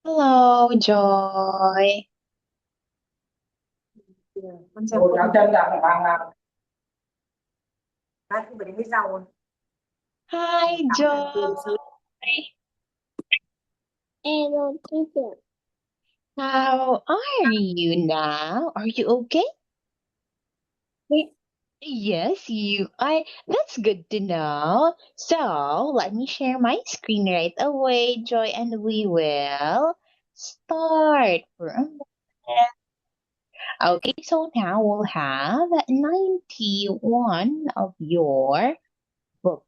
Hello, Joy. Con chào cô. Bác cũng phải đến với giàu. Hi, Tắm là từ Joy. sớm. Hello, teacher. How are you now? Are you okay? Yes, Yes, you are. That's good to know. So, let me share my screen right away, Joy, and we will start. For a moment. Okay, so now we'll have 91 of your book.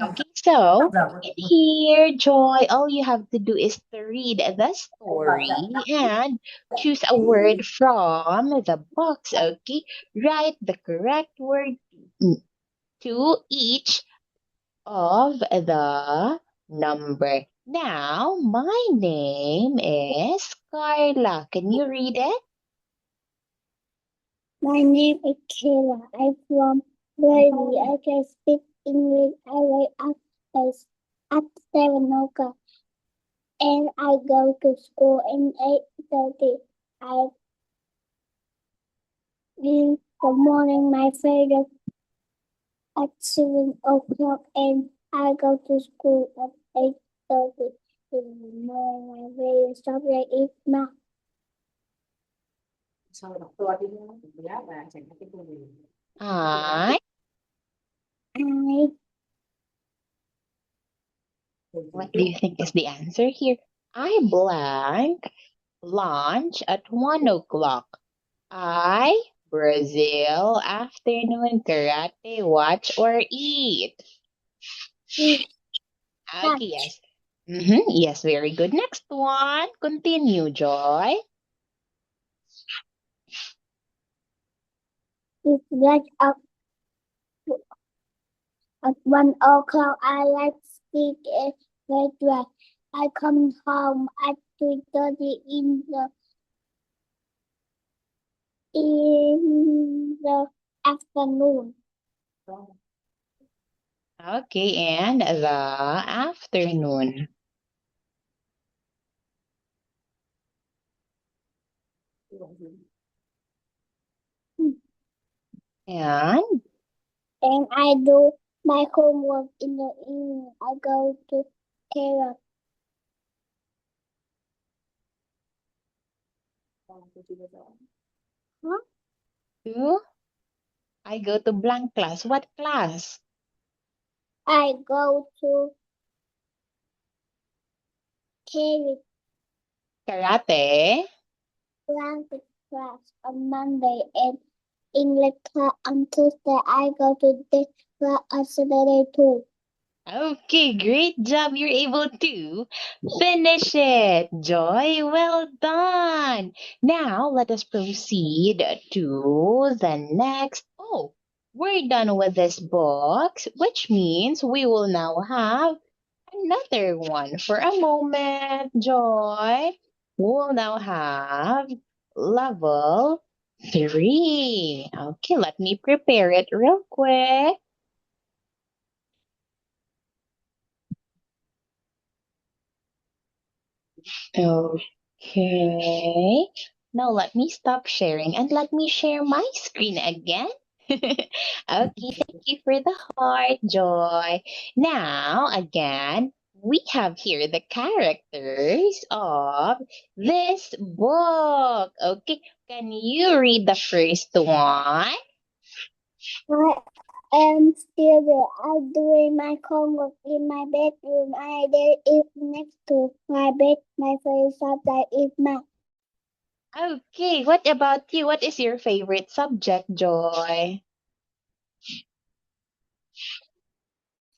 Okay, Bao so giờ in con here, Joy, all you have to do is to read the vào story dạy tắm. and choose a word from the box. Okay, write the correct word to each of the number. Now, my name is Carla. Can you read it? my name is Kayla. I'm from Brazil. I can speak English. I wake up at 7 o'clock and I go to school at 8:30. I in the morning my favorite at 7 o'clock and I go to school at 8:30. In the morning my favorite subject is math. Sau đọc to tiếng bé và chẳng có cái cô gì. I. I What do you think is the answer here? I blank lunch at 1 o'clock. I Brazil afternoon karate watch or eat. eat Okay, lunch. yes. Yes, very good. Next one. Continue, Joy. It's like at 1 o'clock. I like speak a red dress. I come home at 3:30 in the afternoon. Okay, and the afternoon. And And I do my homework in the evening. I go to therapy. Huh? two, I go to blank class. What class? I go to therapy Karate. class on Monday and English class on Tuesday. I go to this class on Saturday too. Okay, great job. You're able to finish it. Joy, well done. Now let us proceed to the next. Oh, we're done with this box, which means we will now have another one. For a moment, Joy. We'll now have level 3. Okay, let me prepare it real quick. Okay. Now let me stop sharing and let me share my screen again. Okay, thank you for the heart, Joy. Now, again, we have here the characters of this book. Okay, can you read the first one? I am still there. I'm doing my homework in my bedroom. I there is next to my bed. My favorite subject is math. Okay, what about you? What is your favorite subject, Joy?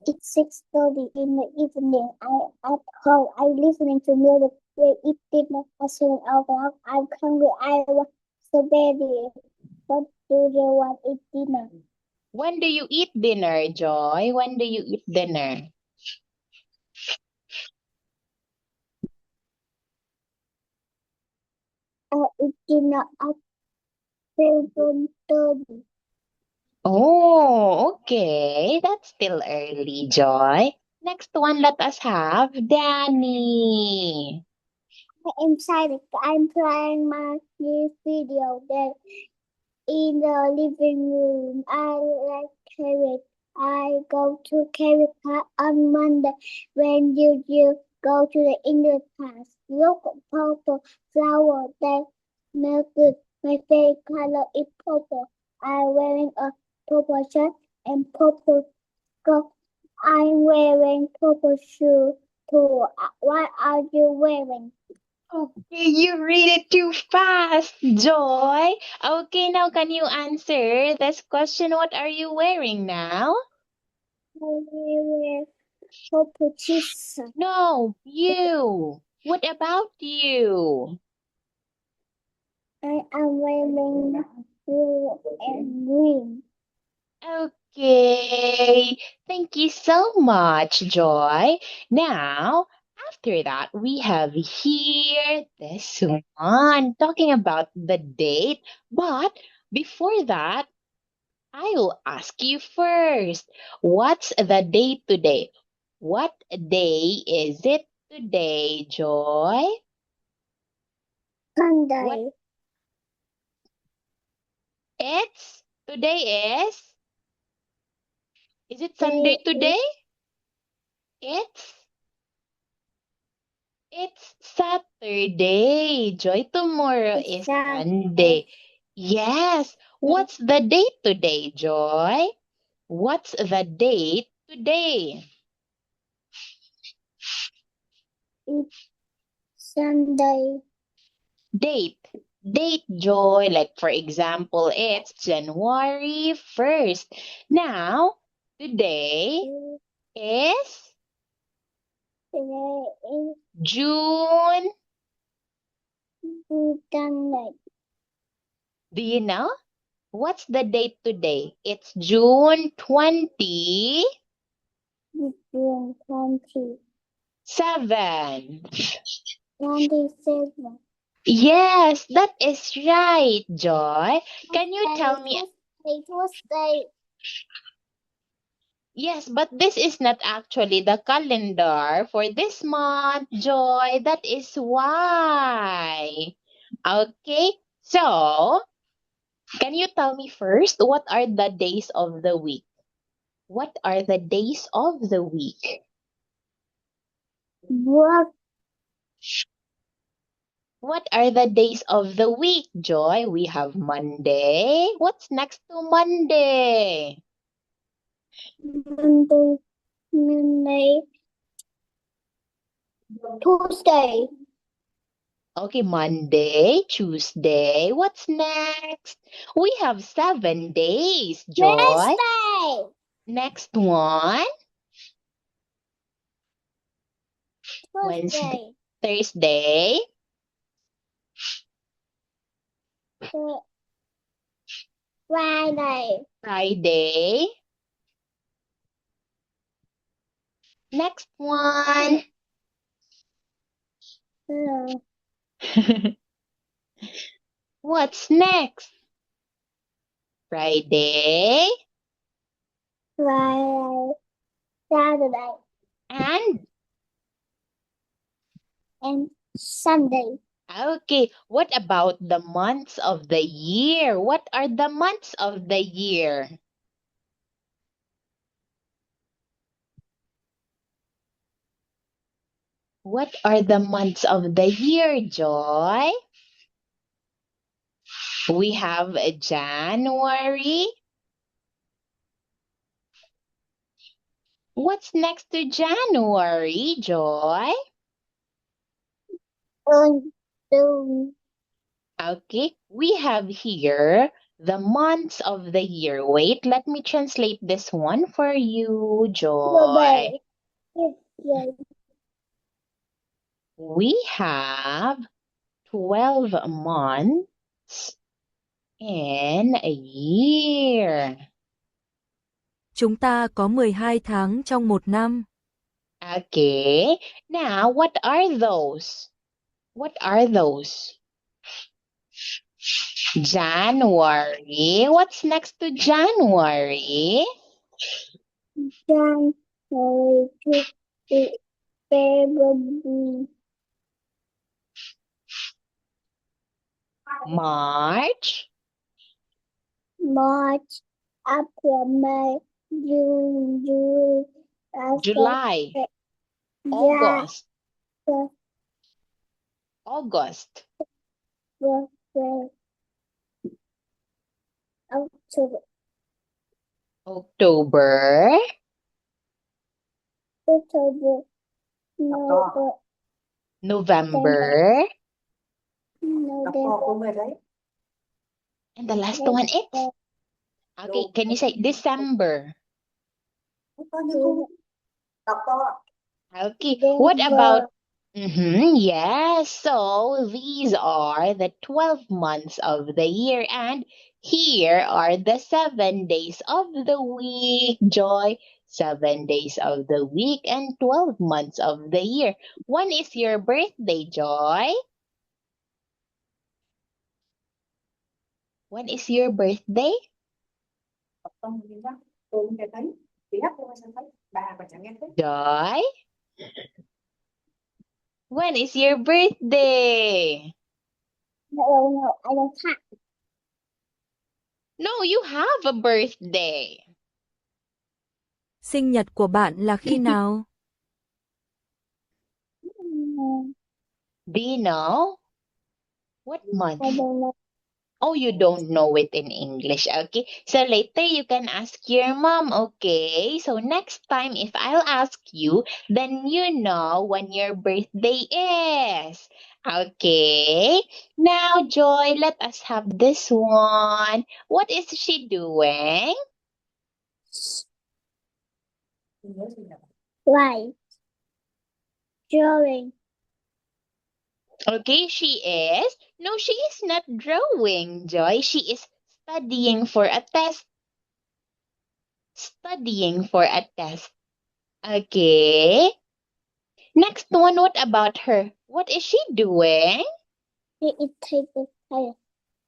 It's 6:30 in the evening. I at home. I listening to music. We eat dinner at 7 o'clock. I'm hungry. I want strawberry. What do you want to eat dinner? When do you eat dinner, Joy? When do you eat dinner? I eat dinner at 7:30. Oh, okay. That's still early, Joy. Next one, let us have Danny. I'm excited. I'm playing my new video there in the living room. I like carrot. I go to carrot park on Monday. When you go to the English class, look purple flower that smell good. My favorite color is purple. I'm wearing a purple shirt and purple skirt. I'm wearing purple shoes too. What are you wearing? Okay, you read it too fast, Joy. Okay, now can you answer this question? What are you wearing now? I wear purple t-shirt. No, you. What about you? I am wearing blue and green. Okay, thank you so much, Joy. Now, after that, we have here this one talking about the date. But before that, I will ask you first. What's the date today? What day is it today, Joy? What Sunday. it's today is it Day Sunday today? It's It's Saturday. Joy, tomorrow is is Saturday. Sunday. Yes. What's the date today, Joy? What's the date today? It's Sunday. Date. Date, Joy. Like, for example, it's January 1st. Now, today is Today is June. Sunday. Do you know? What's the date today? It's June 20. June 20. 7th. 27. Yes, that is right, Joy. Can you tell me? Tuesday. Yes, but this is not actually the calendar for this month, Joy. That is why. Okay, so can you tell me first what are the days of the week? What are the days of the week? What? What are the days of the week, Joy? We have Monday. What's next to Monday? Monday. Monday. Tuesday. Okay, Monday, Tuesday. What's next? We have 7 days, Joy. Wednesday. Next one, Wednesday, Tuesday. Thursday, Friday. Friday. Next one. What's next? Friday Friday. Saturday. and And Sunday. okay, what about the months of the year? What are the months of the year? What are the months of the year, Joy? We have January. What's next to January, Joy? June. Okay, we have here the months of the year. Wait, let me translate this one for you, Joy. Yes. We have 12 months in a year. Chúng ta có 12 tháng trong một năm. Okay, now what are those? What are those? January. What's next to January? January to February. March, March, April, May, June, July, July, July, August, August, October, October, October, November, November, Đọc to của mày đấy. and the last one is, okay, can you say December? Đọc to nhưng không đọc to. Okay, what about yes, so these are the 12 months of the year, and here are the 7 days of the week, Joy. 7 days of the week and 12 months of the year. When is your birthday, Joy? When is your birthday? Đọc to như vậy. Tôi không nghe thấy. Chị hát tôi sao thấy. Bà chẳng nghe thấy. Joy? When is your birthday? No, I don't have. No, you have a birthday. Sinh nhật của bạn là khi nào? Do you know? What month? I don't know. Oh, you don't know it in English. Okay. So later you can ask your mom. Okay. So next time, if I'll ask you, then you know when your birthday is. Okay. Now, Joy, let us have this one. What is she doing? Nhớ gì nào. Right. Drawing. Okay, she is. No, she is not drawing, Joy. She is studying for a test. Studying for a test. Okay. Next one, what about her? What is she doing? He is taking a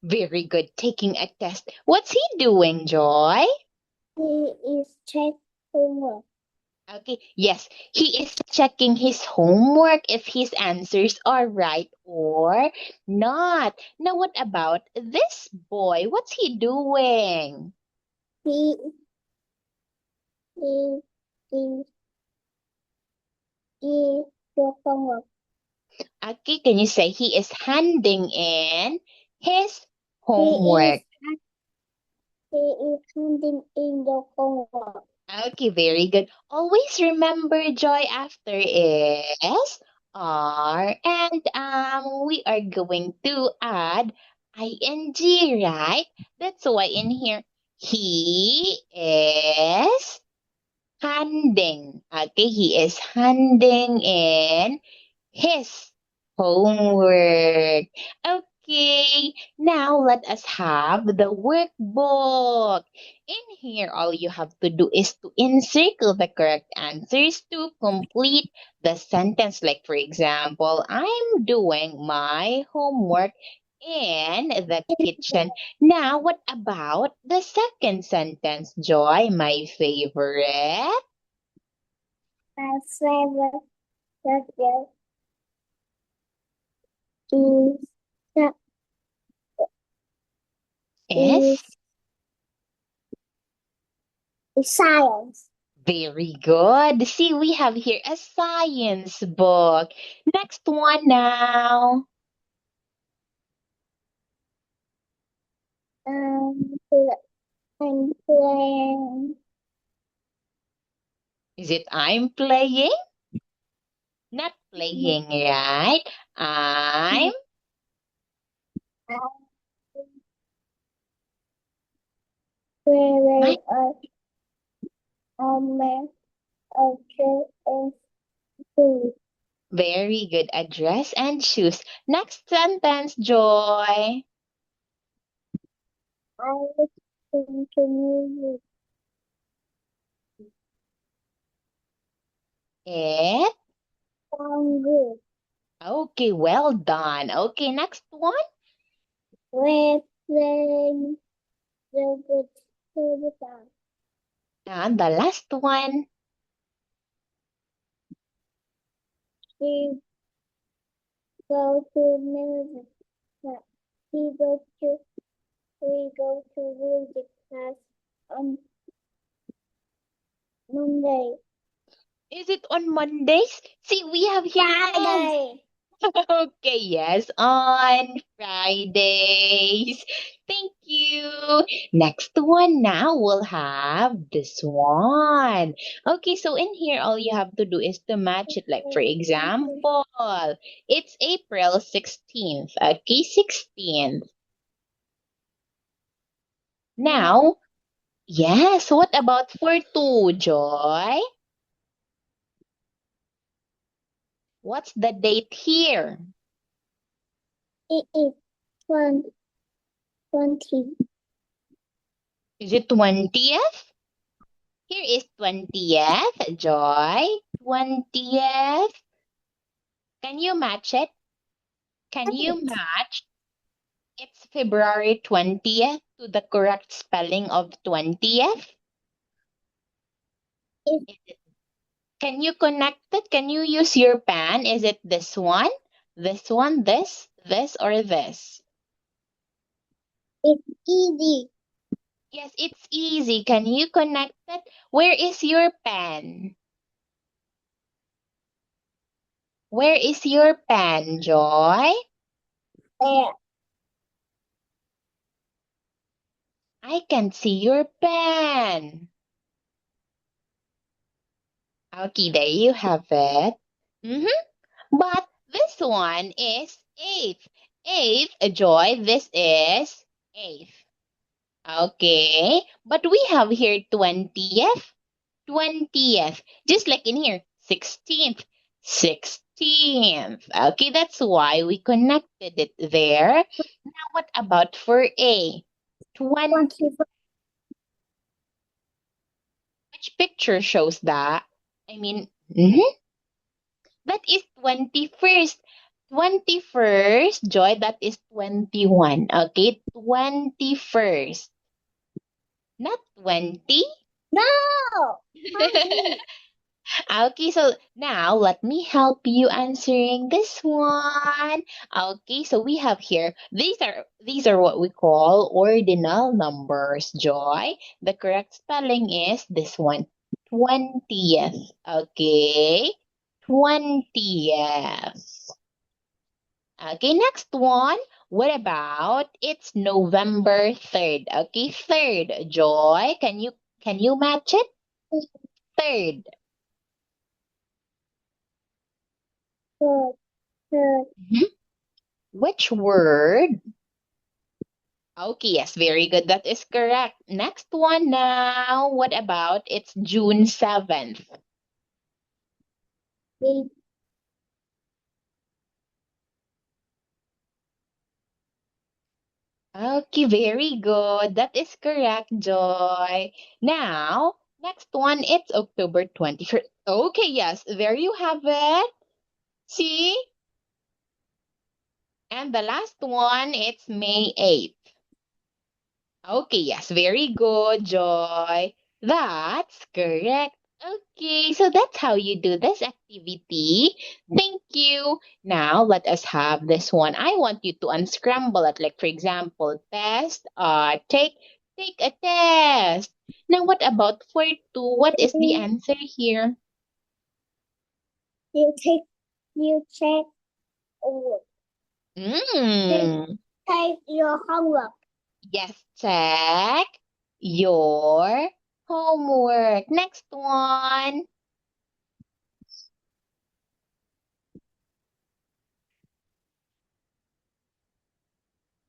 Very good, taking a test. What's he doing, Joy? He is checking homework. Okay, yes, he is checking his homework if his answers are right or not. Now, what about this boy? What's he doing? He is your homework. Okay, can you say he is handing in his homework? He is handing in the homework. Okay, very good. Always remember, Joy, after is are, and we are going to add ing, right? That's why in here he is handing. Okay, he is handing in his homework. Okay, now let us have the workbook. In here, all you have to do is to encircle the correct answers to complete the sentence. Like, for example, I'm doing my homework in the kitchen. Now, what about the second sentence, Joy? My favorite My favorite subject is is science. very good. See, we have here a science book. Next one now. I'm playing. Is it I'm playing? Not playing, right? I'm Wearing a dress and shoes. very good. A dress and shoes. Next sentence, Joy. I listen to music. It. Sound good. Okay, well done. Okay, next one. We're playing the guitar. And the last one. We go to music. we go to music class on Monday. Is it on Mondays? See, we have here yes. Friday. Okay, yes, on Fridays. Thank you. Next one now we'll have this one. Okay, so in here, all you have to do is to match it. Like, for example, it's April 16th. Okay, 16th. Now, yes, what about for 2, Joy? What's the date here? It is 20. Is it 20th? Here is 20th, Joy. 20th. Can you match it? Can you match it's February 20th to the correct spelling of 20th? Can you connect it? Can you use your pen? Is it this one, this, or this? It's easy. Yes, it's easy. Can you connect it? Where is your pen? Where is your pen, Joy? There. I can see your pen. Okay, there you have it. But this one is eighth. Eighth, Joy, this is eighth. Okay, but we have here 20th. 20th. Just like in here, 16th. 16th. Okay, that's why we connected it there. Now, what about for A? 20. 20. Which picture shows that? I mean, that is 21st. 21st, Joy, that is 21. Okay, 21st. Not 20. No. Okay, so now let me help you answering this one. Okay, so we have here these are what we call ordinal numbers, Joy. The correct spelling is this one, 20th. Okay, 20th. Okay, next one. What about it's November 3rd? Okay, 3rd. Joy, can you match it? 3rd. Third. Which word? Okay, yes, very good. That is correct. Next one now. What about it's June 7th? Eight. Okay, very good. That is correct, Joy. Now, next one, it's October 21st. Okay, yes, there you have it. See? And the last one, it's May 8th. Okay, yes, very good, Joy. That's correct. Okay, so that's how you do this activity. Thank you. Now let us have this one. I want you to unscramble it. Like for example, test. Take a test. Now what about for 2? What is the answer here? You check or Mm. take your homework. Yes, check your homework. Next one.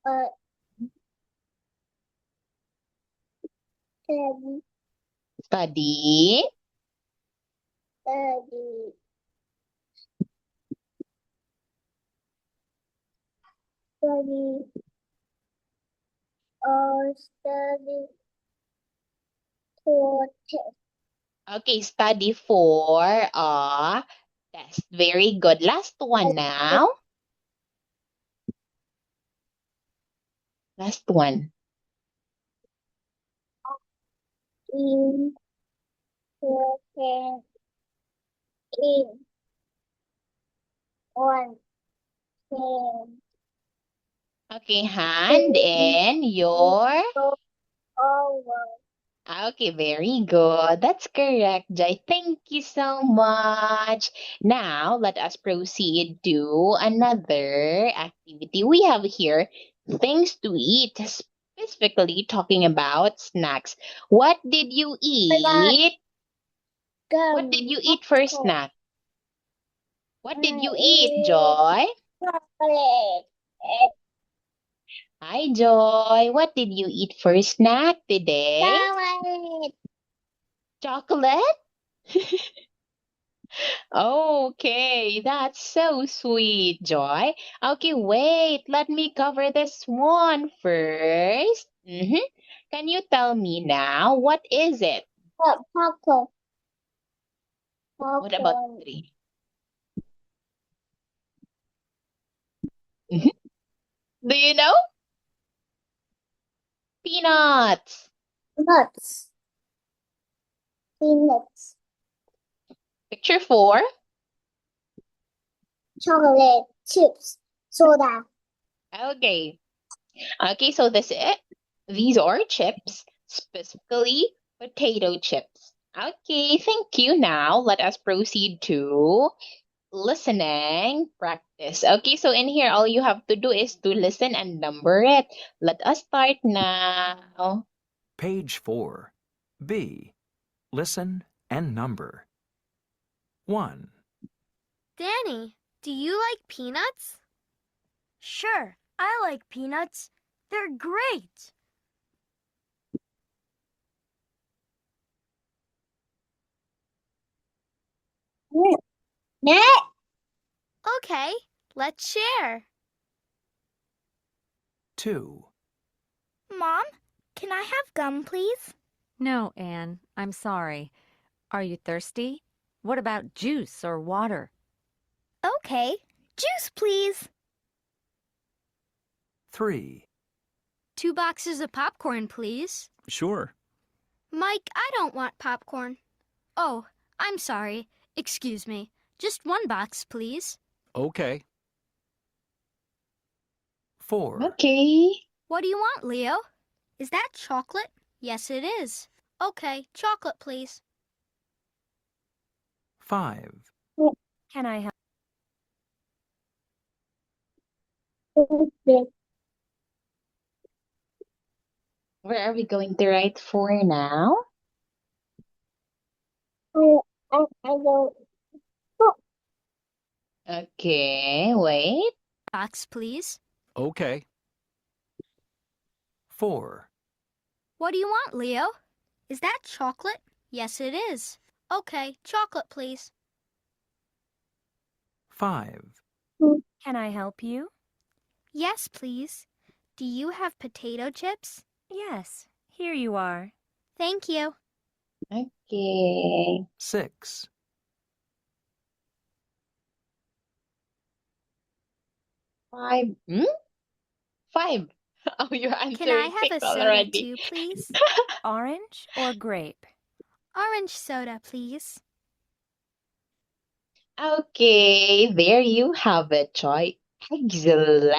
Uh, study, Study. study, study, or study for test. Okay, study for a test. Very good. Last one now. Last one. In second, in one, ten, Okay, hand in your. Over. Okay, very good. That's correct, Jai. Thank you so much. Now, let us proceed to another activity. We have here things to eat, specifically talking about snacks. What did you eat? What did you eat for Popcorn. snack? What did you I eat, eat Joy? chocolate. Hi, Joy. What did you eat for snack today? Chocolate. Chocolate? Okay, that's so sweet, Joy. Okay, wait, let me cover this one first. Can you tell me now, what is it? Popcorn. What about Popcorn. three? Mhm. Do you know? Peanuts. Nuts. Peanuts. Picture four. Chocolate. Chips. Soda. Okay. Okay, so this it. These are chips, specifically potato chips. Okay, thank you. Now let us proceed to listening practice. Okay, so in here, all you have to do is to listen and number it. Let us start now. Page 4. B. Listen and number. 1, Danny, do you like peanuts? Sure, I like peanuts. They're great. Net. Okay, let's share. 2, Mom, can I have gum, please? No, Anne, I'm sorry. Are you thirsty? What about juice or water? Okay, juice, please. 3, 2 boxes of popcorn, please. Sure. Mike, I don't want popcorn. Oh, I'm sorry. Excuse me. Just 1 box, please. Okay. 4, Okay. What do you want, Leo? Is that chocolate? Yes, it is. Okay, chocolate, please. 5, Can I help? Where are we going to write for now? I don't. Okay, wait. Box, please. Okay. 4, What do you want, Leo? Is that chocolate? Yes, it is. Okay, chocolate, please. 5, Can I help you? Yes, please. Do you have potato chips? Yes, here you are. Thank you. Okay. 6, 5. 5. Oh, you're Can I answering have 6 a soda already. too, please? Orange or grape? Orange soda, please. Okay, there you have it, Joy. Excellent.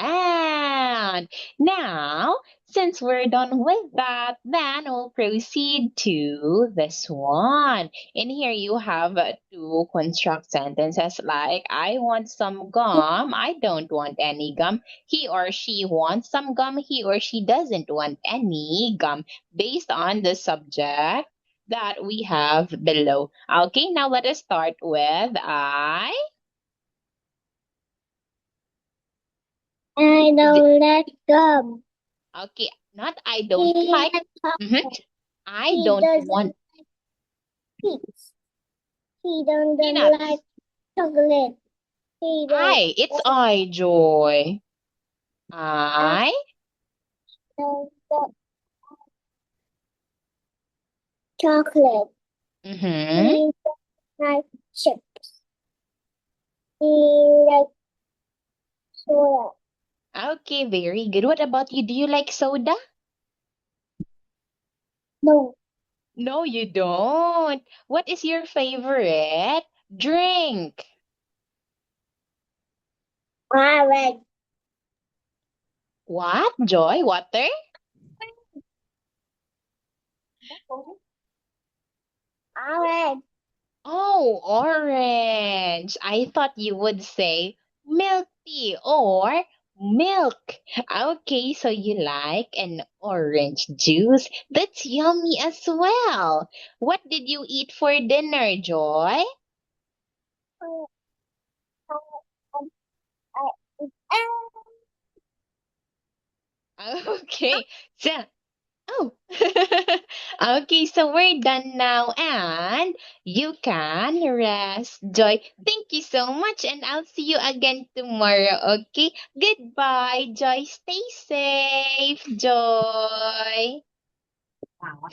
Now, since we're done with that, then we'll proceed to this one. In here, you have to construct sentences like, I want some gum. I don't want any gum. He or she wants some gum. He or she doesn't want any gum, based on the subject that we have below. Okay, now let us start with I don't like gum. Okay, not I don't He like. likes Mhm. chocolate. I He don't doesn't want like peanuts. He don't peanuts. like chocolate. He It's I, Joy. I. don't like chocolate. Mm-hmm. He like chips. He like soda. Okay, very good. What about you? Do you like soda? No, No, you don't. What is your favorite drink? I like What, Joy? Water? Orange. Oh, orange. I thought you would say milk tea or milk. Okay, so you like an orange juice. That's yummy as well. What did you eat for dinner, Joy? Uh, I eat Okay, so oh, okay, so we're done now, and you can rest, Joy. Thank you so much, and I'll see you again tomorrow, okay? Goodbye, Joy. Stay safe, Joy. Wow.